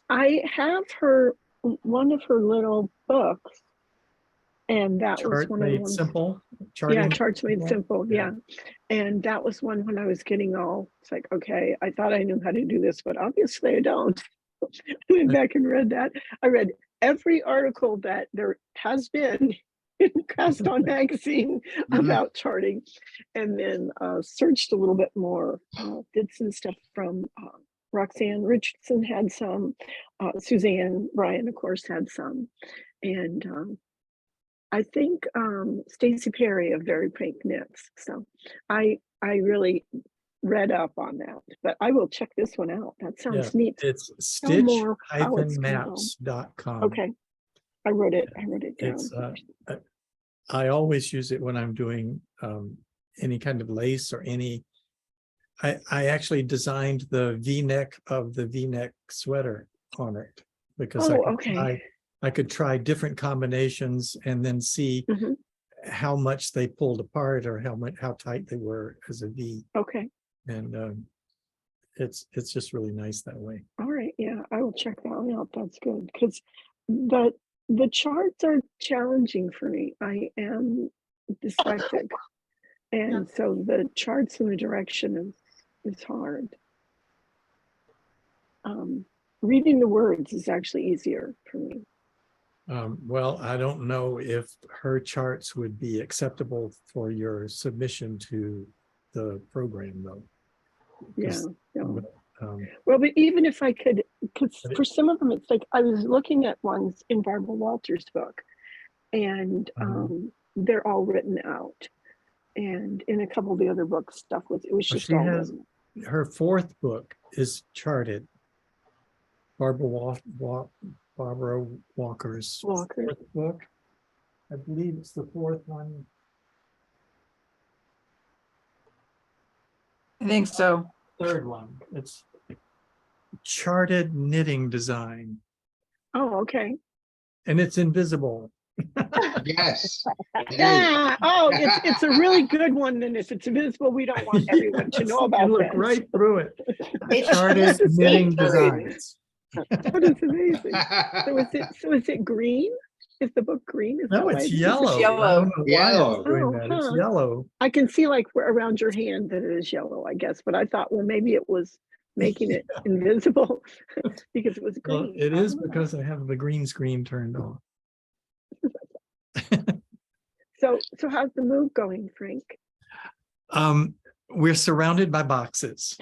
I have one of her little books, and that was Chart one of the made ones. simple. Yeah, Charting Charts Made Simple. Yeah. And that was one when I was getting it's like, okay, I thought I knew how to do this, but obviously I don't. I went back and read that. I read every article that there has been in Cast On magazine about charting, and then searched a little bit more, did some stuff from Roxanne Richardson had some, Suzanne Bryan, of course, had some, and I think Stacy Perry of Very Pink Knits. So I really read up on that, but I will check this one out. That sounds neat. It's Tell more how it's gonna go. stitch-maps.com. Okay. I wrote it down. It's, I always use it when I'm doing any kind of lace or any. I actually designed the V-neck of the V-neck sweater on it because Oh, okay. I could try different combinations and then see Mhm. how much they pulled apart or how tight they were as a V. Okay. And it's just really nice that way. All right. Yeah, I will check that one out. That's good because the charts are challenging for me. I am dyslexic, and so the charts and the direction is hard. Reading the words is actually easier for me. Well, I don't know if her charts would be acceptable for your submission to the program, though. Yeah. 'Cause, No. um, Well, but even if I could, because But it- for some of them, it's like I was looking at ones in Barbara Walters' book, and they're all written out. And in a couple of the other books, it was Well, just she all has written. her fourth book is charted. Barbara Walker's Walker. fourth book. I believe it's the fourth one. I think so. Third one. It's charted knitting design, Oh, okay. and it's invisible. Yes. it is. Yeah. Oh, it's a really good one. Then if it's invisible, we don't want everyone to know You about look that. right through it. It's Charted That's knitting amazing. designs. That is amazing. So is it green? Is the book green? Is No, that why it's it's yellow. I yellow. don't know why Yellow. it's doing Oh, that. It's huh. yellow. I can see like around your hand that it is yellow, I guess. But I thought, well, maybe it was making it invisible because it was Well, green. it is Oh. because I have the green screen turned on. So how's the move going, Frank? We're surrounded by boxes.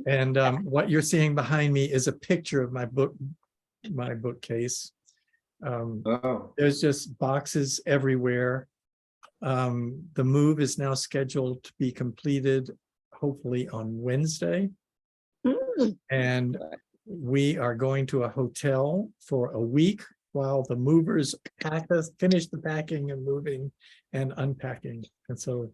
And what you're seeing behind me is a picture of my bookcase. Oh, There's just boxes everywhere. The move is now scheduled to be completed hopefully on Wednesday. Mm, And we are going to a hotel for a week while the movers finish the packing and moving and unpacking. And so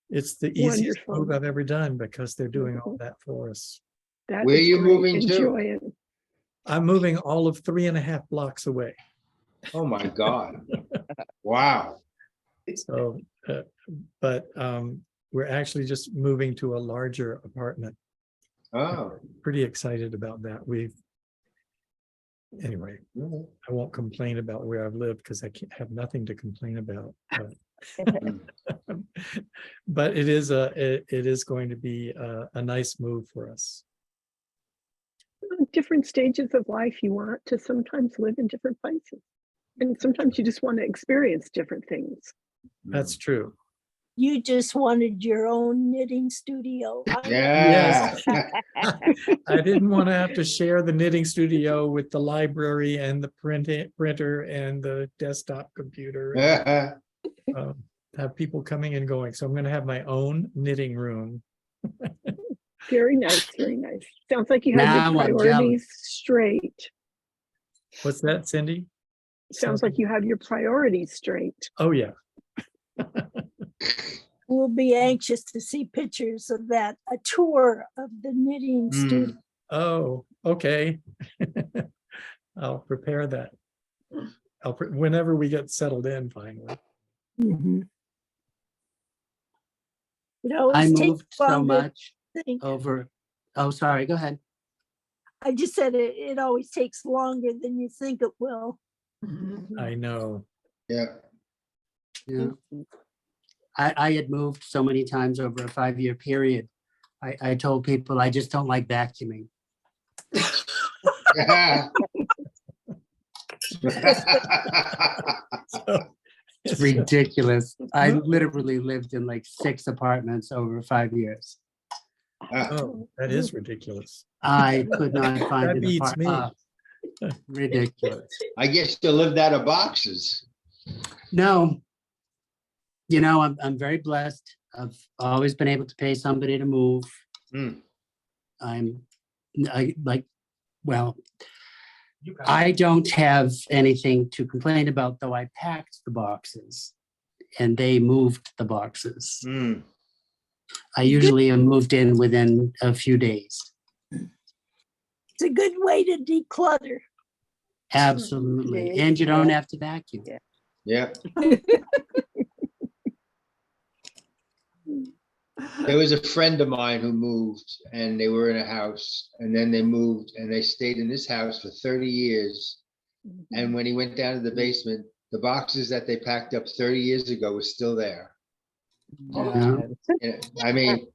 it's the easiest Wonderful. move I've ever done because they're doing all that for us. that Where is you great. moving to? Enjoy it. I'm moving all of 3.5 blocks away. oh my God. Wow. So, but we're actually just moving to a larger apartment. Oh, Pretty excited about that. Anyway, I won't complain about where I've lived because I have nothing to complain about. But it is going to be a nice move for us. Different stages of life, you want to sometimes live in different places. And sometimes you just want to experience different things. That's true. You just wanted your own knitting studio. yeah. I didn't want to have to share the knitting studio with the library and the printer and the desktop computer. And, have people coming and going. So I'm going to have my own knitting room. Very nice, very nice. Sounds like you have Now your I'm priorities straight. What's that, Cindy? Sounds like you have your priorities straight. Oh, yeah. We'll be anxious to see pictures of that, a tour of the knitting studio. Oh, okay. I'll prepare that. Whenever we get settled in finally. Mhm. It I always takes moved so longer to much think. over. Oh, sorry, go ahead. I just said it always takes longer than you think it will. I know. Yeah. Yeah. I had moved so many times over a 5-year period. I told people I just don't like vacuuming. So, It's ridiculous. I literally lived in like 6 apartments over 5 years. oh, that is ridiculous. I could not find That an beats me. apartment. Ridiculous. I guess you lived out of boxes. No, you know, I'm very blessed. I've always been able to pay somebody to move. Hmm. Well, I don't have anything to complain about, though I packed the boxes and they moved the boxes. Hmm. I usually am moved in within a few days. It's a good way to declutter. Absolutely. Yeah, And you don't yeah. have to vacuum. Yeah. Yeah. There was a friend of mine who moved and they were in a house and then they moved and they stayed in this house for 30 years. And when he went down to the basement, the boxes that they packed up 30 years ago were still there. Yeah. And, I mean,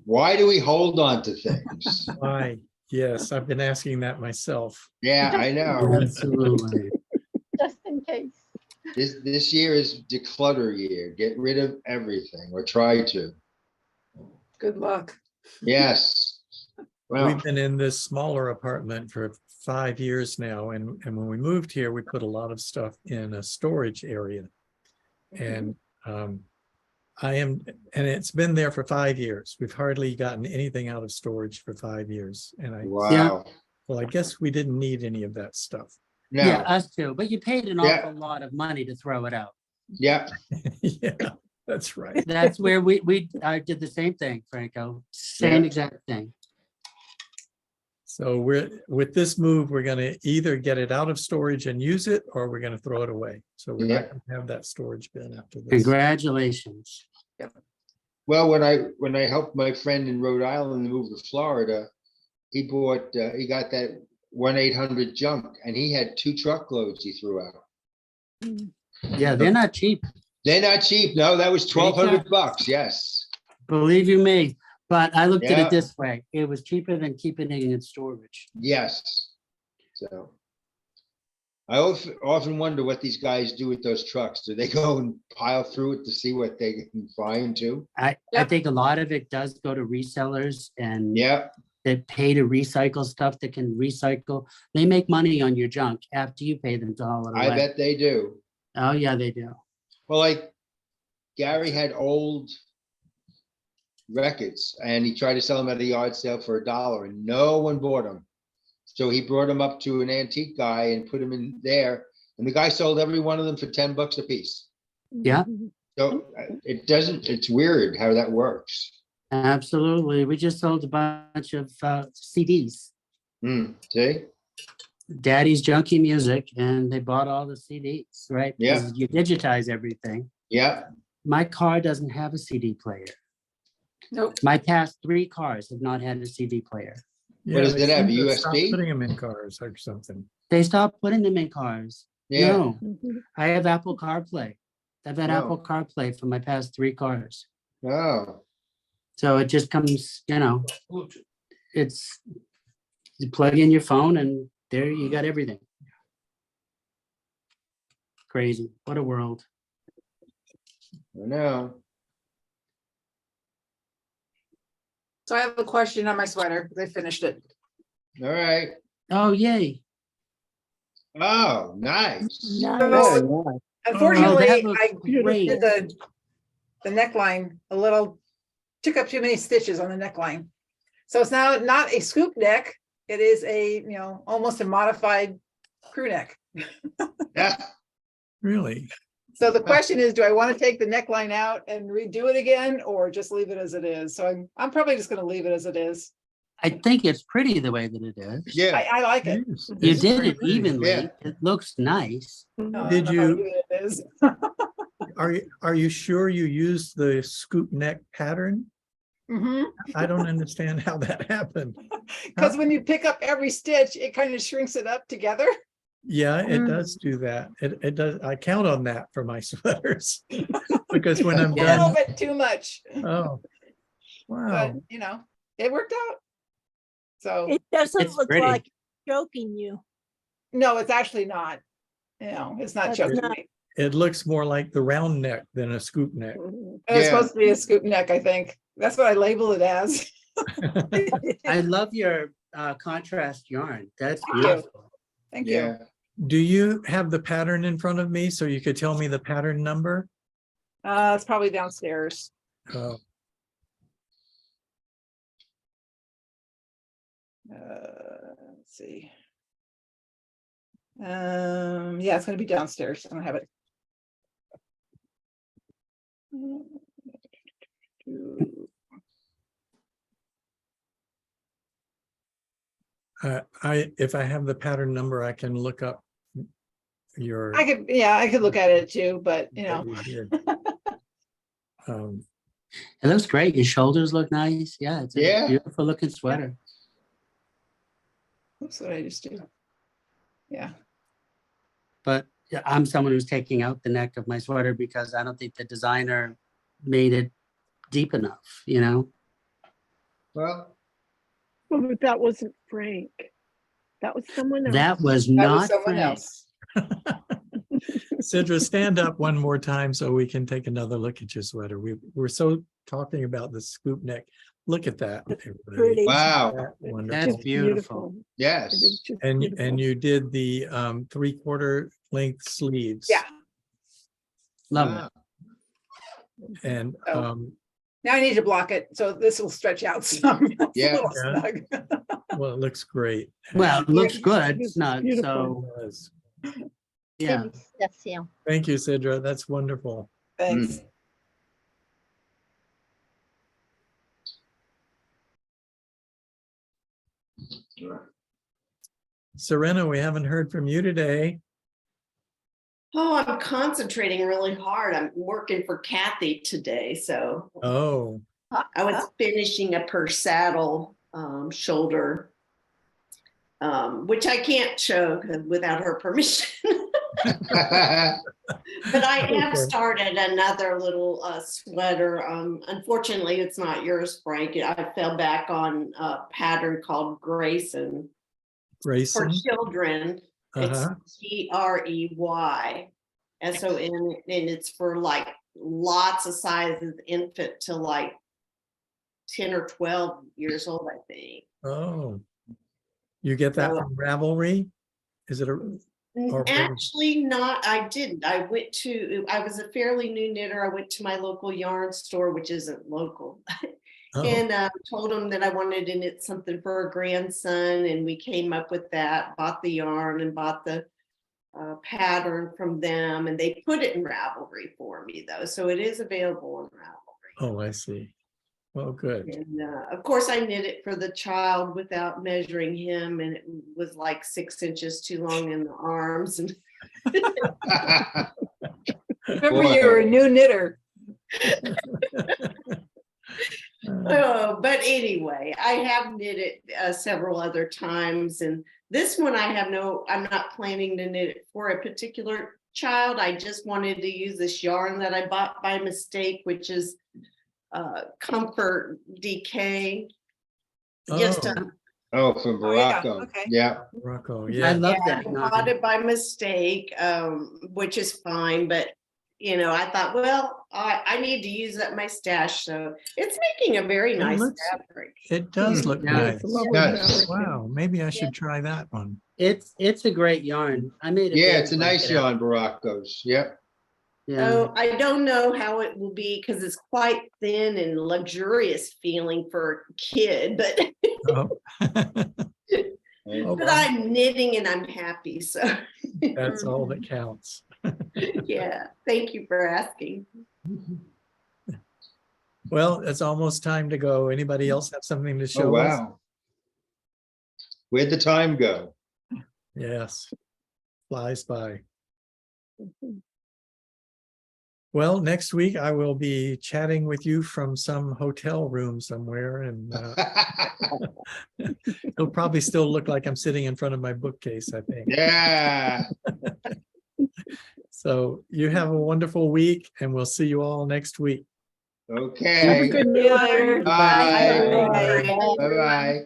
why do we hold on to things? Why? Yes, I've been asking that myself. Yeah, I know. Absolutely. Just in case. This year is declutter year. Get rid of everything or try to. Good luck. Yes. Well, We've been in this smaller apartment for 5 years now, and when we moved here, we put a lot of stuff in a storage area. And and it's been there for 5 years. We've hardly gotten anything out of storage for 5 years. And wow. well, I guess we didn't need any of that stuff. No. Yeah, us too. But you paid an Yeah. awful lot of money to throw it out. Yeah. Yeah, that's right. That's where I did the same thing, Phrancko. Same exact thing. So with this move, we're gonna either get it out of storage and use it, or we're gonna throw it away. So we're not gonna have that storage bin after this. Congratulations. Well, when I helped my friend in Rhode Island move to Florida, he got that 1-800 junk and he had 2 truckloads he threw out. Yeah, they're not cheap. They're not cheap. No, that was $1,200. Yes. Believe you me. But I looked at Yeah. it this way. It was cheaper than keeping it in storage. Yes. So I often wonder what these guys do with those trucks. Do they go and pile through it to see what they can find too? I think a lot of it does go to resellers and Yeah. that pay to recycle stuff that can recycle. They make money on your junk after you pay them to haul it away. I bet they do. Oh, yeah, they do. Well, like Gary had old records and he tried to sell them at a yard sale for $1 and no one bought them. So he brought them up to an antique guy and put them in there. And the guy sold every one of them for $10 a piece. Yeah. So it's weird how that works. Absolutely. We just sold a bunch of CDs. See? Daddy's Junkie Music, and they bought all the CDs, right? Yeah. 'Cause you digitize everything. Yeah. My car doesn't have a CD player. Nope. My past 3 cars have not had a CD player. Yeah, does they it have, seem to stop USB? Putting them in cars or something. They stopped putting them in cars. Yeah. No, I have Apple CarPlay. I've had Oh. Apple CarPlay for my past 3 cars. Oh. So it just comes, it's you plug in your phone and there you got everything. Crazy. What a world. I know. So I have a question on my sweater because I finished it. All right. Oh, yay. Oh, nice. Nice. Unfortunately, that looks I great. did the neckline took up too many stitches on the neckline. So it's now not a scoop neck. It is a, almost a modified crew neck. Yeah. Really? So the question is, do I want to take the neckline out and redo it again or just leave it as it is? So I'm probably just going to leave it as it is. I think it's pretty the way that it is. Yeah. I like it. Yes, You it's did pretty it pretty. evenly. Yeah. It looks nice. I don't Did know how you- good it is. Are you sure you used the scoop neck pattern? I don't understand how that happened. Because when you pick up every stitch, it kind of shrinks it up together. Yeah, it does do that. It does. I count on that for my sweaters because when I'm A little done, bit too much, oh, but wow. it worked out. So It doesn't It's look pretty. like joking you. no, it's actually not. It's not That's choking not- me. It looks more like the round neck than a scoop neck. It's Yeah. supposed to be a scoop neck, I think. That's what I label it as. I love your contrast yarn. That's Thank you. beautiful. Thank Yeah. you. Do you have the pattern in front of me so you could tell me the pattern number? It's probably downstairs. Oh, Let's see. Yeah, it's gonna be downstairs. I don't have it. If I have the pattern number, I can look up your. I could look at it too, but you know. that you did. It looks great. Your shoulders look nice. Yeah, it's a Yeah. beautiful looking sweater. That's what I just do. Yeah. But yeah, I'm someone who's taking out the neck of my sweater because I don't think the designer made it deep enough, you know? Well, Well, but that wasn't Frank. That was someone else. That was That was not someone Frank. else. Sidra, stand up one more time so we can take another look at your sweater. We're so talking about the scoop neck. Look at that. everybody. Pretty. wow. That wonderful. That's It's beautiful. It Yes. is just And beautiful. you did the 3/4 length sleeves. Yeah. Love Wow. it. And Oh. Now I need to block it, so this will stretch out some. It's a Yeah. little Yeah. snug. well, it looks great. Well, it looks Yeah, good, it's snug, beautiful. so, It does. yeah. Félicitations. Thank you, Sidra. That's wonderful. Thanks. Serena, we haven't heard from you today. Oh, I'm concentrating really hard. I'm working for Kathy today, so Oh, I was finishing up her saddle shoulder, which I can't show without her permission. But I have Okay. started another little sweater. Unfortunately, it's not yours, Frank. I fell back on a pattern called Grayson for Grayson. children. Uh-huh. It's Grey, SON, and it's for like lots of sizes, infant to like 10 or 12 years old, I think. Oh, you get that So- from Ravelry? Is it a? Or- Actually not, I didn't. I was a fairly new knitter. I went to my local yarn store, which isn't local. Oh, And told them that I wanted to knit something for a grandson, and we came up with that, bought the yarn and bought the pattern from them, and they put it in Ravelry for me though. So it is available in Ravelry. oh, I see. Well, good. And of course I knit it for the child without measuring him, and it was like 6 inches too long in the arms. And Remember, you're a new knitter. oh, but anyway, I have knit it several other times, and this one I'm not planning to knit it for a particular child. I just wanted to use this yarn that I bought by mistake, which is Comfort DK. Just Oh. Oh, from Oh, yeah. Morocco. Okay. Yeah. Morocco, I yeah. love yeah, that. I bought it by mistake, which is fine, but I thought, well, I need to use up my stash, so it's making a very nice looks- fabric. It does look Yeah. nice. It's a lovely Yes. fabric. Wow, maybe I should try that one. It's a great yarn. I made it. Yeah, it's a nice yarn, Morocco's. Yep. Yeah. So I don't know how it will be because it's quite thin and luxurious feeling for a kid, but Oh. And Oh, but I'm knitting and I'm happy. So That's all that counts. yeah, thank you for asking. Well, it's almost time to go. Anybody else have something to Oh, show us? wow. Where'd the time go? Yes, flies by. Well, next week I will be chatting with you from some hotel room somewhere, and it'll probably still look like I'm sitting in front of my bookcase, I think. Yeah. So you have a wonderful week, and we'll see you all next week. Have a Okay. good See you night. later. Bye. Bye. Bye-bye.